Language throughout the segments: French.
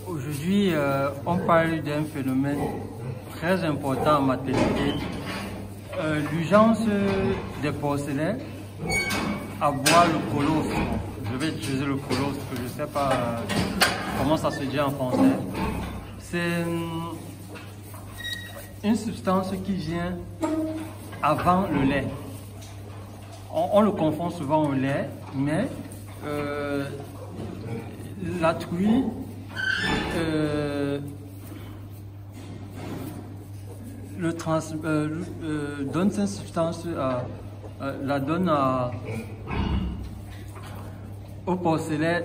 Aujourd'hui, on parle d'un phénomène très important en maternité. L'urgence des porcelains à boire le colostrum. Je vais utiliser le colostrum, je ne sais pas comment ça se dit en français. C'est une substance qui vient avant le lait. On le confond souvent au lait, mais la truie donne cette substance, la donne au porcelain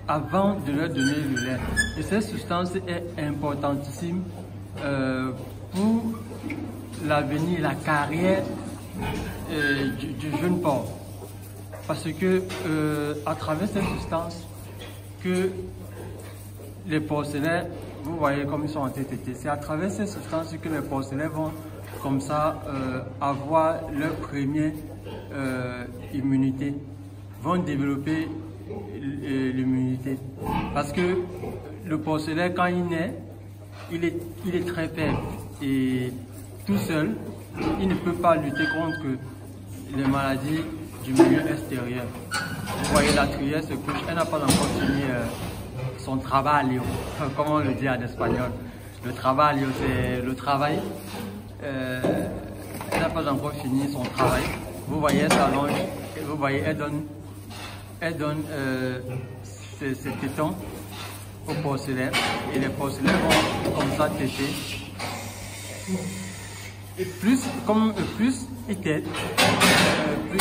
avant de leur donner le lait. Et cette substance est importantissime pour l'avenir, la carrière du jeune porc. Parce que à travers cette substance que les porcelains, vous voyez comme ils sont entêtés, c'est à travers ces substances que les porcelains vont comme ça avoir leur première immunité, vont développer l'immunité. Parce que le porcelain, quand il naît, il est très faible et tout seul, il ne peut pas lutter contre les maladies du milieu extérieur. Vous voyez, la truyère se couche, elle n'a pas encore fini son travail, comme on le dit en espagnol. Le travail, c'est le travail. Elle n'a pas encore fini son travail. Vous voyez, elle s'allonge, vous voyez, elle donne ses tétons aux porcelains et les porcelains vont comme ça téter. Et plus il tète, plus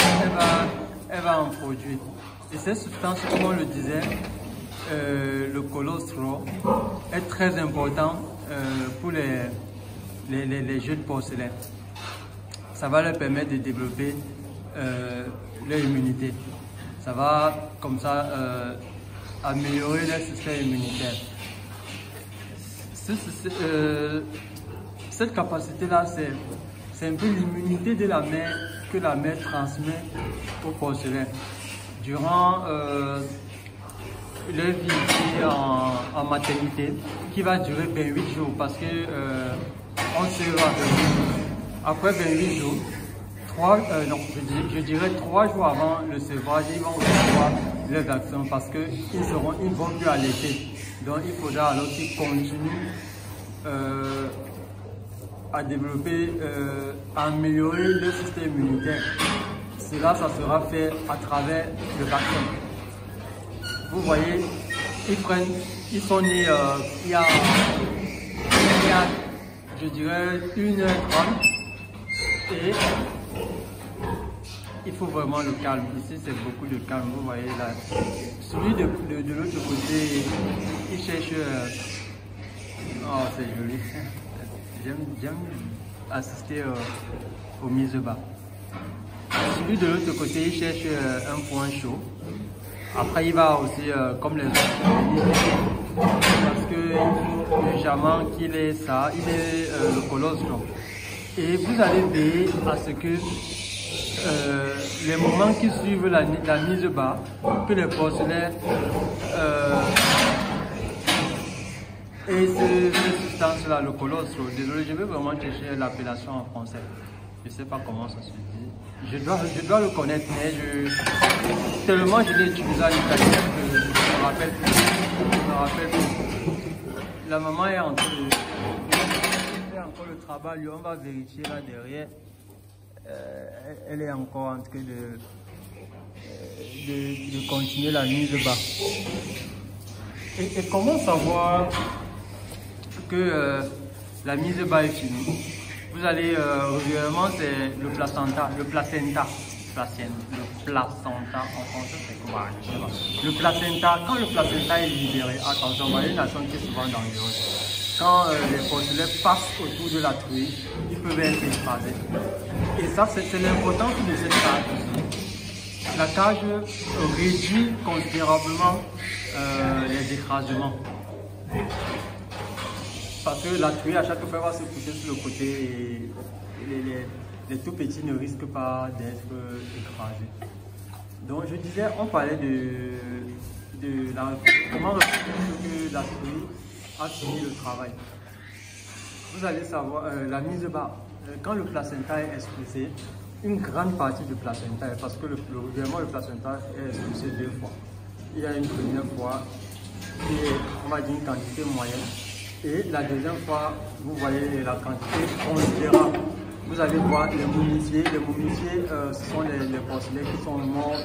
elle va en produire. Et cette substance, comme on le disait, le colostrum est très important pour les jeunes porcelains. Ça va leur permettre de développer leur immunité. Ça va comme ça améliorer leur système immunitaire. Cette capacité-là, c'est un peu l'immunité de la mère que la mère transmet au porcelain. Durant leur vie en maternité, qui va durer 28 jours, parce que on sait après 28 jours, je dirais 3 jours avant le sevrage, ils vont recevoir leur vaccin parce qu'ils ne vont plus allaiter. Donc il faudra alors qu'ils continuent à développer, à améliorer le système immunitaire. Cela, ça sera fait à travers le vaccin. Vous voyez, ils sont nés il y a, je dirais, 1h30 et il faut vraiment le calme. Ici, c'est beaucoup de calme. Vous voyez là, celui de l'autre côté, il cherche. Oh, c'est joli. J'aime assister aux mises bas. Celui de l'autre côté, il cherche un point chaud. Après, il va aussi, comme les autres, parce qu'il faut légèrement qu'il ait ça, il ait le colostrum. Et vous allez veiller à ce que les moments qui suivent la mise bas, que les porcelains et cette substance-là, le colostrum, désolé, je vais vraiment chercher l'appellation en français. Je ne sais pas comment ça se dit. Je dois le connaître, mais tellement je l'ai utilisé à l'Italie que je me rappelle plus. La maman est en train de faire encore le travail, on va vérifier là derrière. Elle est encore en train de continuer la mise bas. Et comment savoir que la mise bas est finie? Vous allez régulièrement, c'est le placenta en français c'est quoi? Le placenta, quand le placenta est libéré, attention, vous voyez la zone qui est souvent dangereuse. Quand les porcelains passent autour de la truie, ils peuvent être écrasés. Et ça, c'est l'importance de cette cage. La cage réduit considérablement les écrasements. Parce que la truie, à chaque fois, va se coucher sur le côté et les tout petits ne risquent pas d'être écrasés. Donc, je disais, on parlait de comment reconnaître que la truie a fini le travail. Vous allez savoir, la mise bas, quand le placenta est expulsé, une grande partie du placenta, parce que régulièrement le placenta est expulsé 2 fois. Il y a une première fois qui est, on va dire, une quantité moyenne. Et la deuxième fois, vous voyez la quantité considérable. Vous allez voir les momifiés. Les momifiés, ce sont les porcelets qui sont morts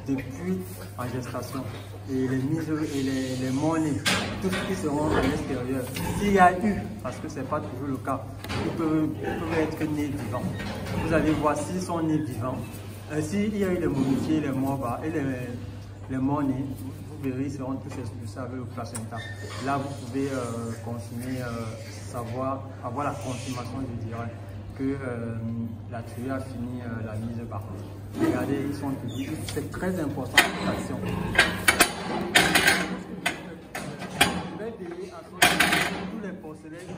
depuis en gestation. Et les mises et les morts-nés, tous ceux qui seront à l'extérieur. S'il y a eu, parce que ce n'est pas toujours le cas, ils peuvent être nés vivants. Vous allez voir s'ils sont nés vivants. S'il y a eu les momifiés, les morts bas et les morts-nés, vous verrez, ils seront tous expulsés avec le placenta. Là, vous pouvez continuer, avoir la confirmation, je dirais, que la truie a fini la mise bas. Regardez, ils sont publics. C'est très important cette action. Je vais veiller à ce que tous les porcelets,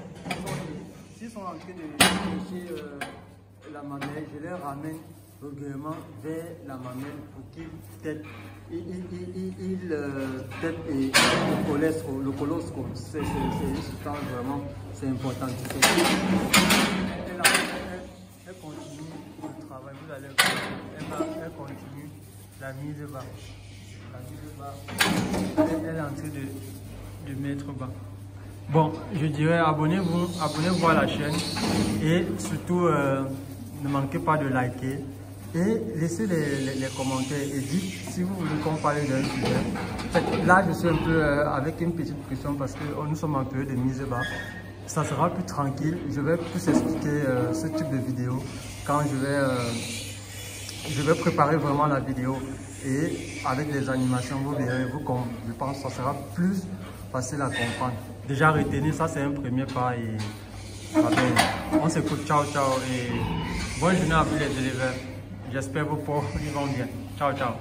s'ils sont en train de chercher la mamelle, je les ramène régulièrement vers la mamelle pour qu'ils têtent le colostrum. C'est une substance vraiment, c'est important. Elle continue le travail, vous allez voir, elle continue la mise bas. La mise bas, elle est en train de mettre bas. Bon, je dirais abonnez-vous à la chaîne et surtout ne manquez pas de liker et laissez les commentaires et dites si vous voulez qu'on parle d'un sujet. Là, je suis un peu avec une petite pression parce que nous sommes en période de mise bas. Ça sera plus tranquille. Je vais plus expliquer ce type de vidéo quand je vais préparer vraiment la vidéo et avec les animations, vous verrez, je pense que ça sera plus facile à comprendre. Déjà retenir, ça c'est un premier pas et on s'écoute, ciao ciao et bonne journée à vous les éleveurs. J'espère que vos pauvres ils vont bien. Ciao ciao.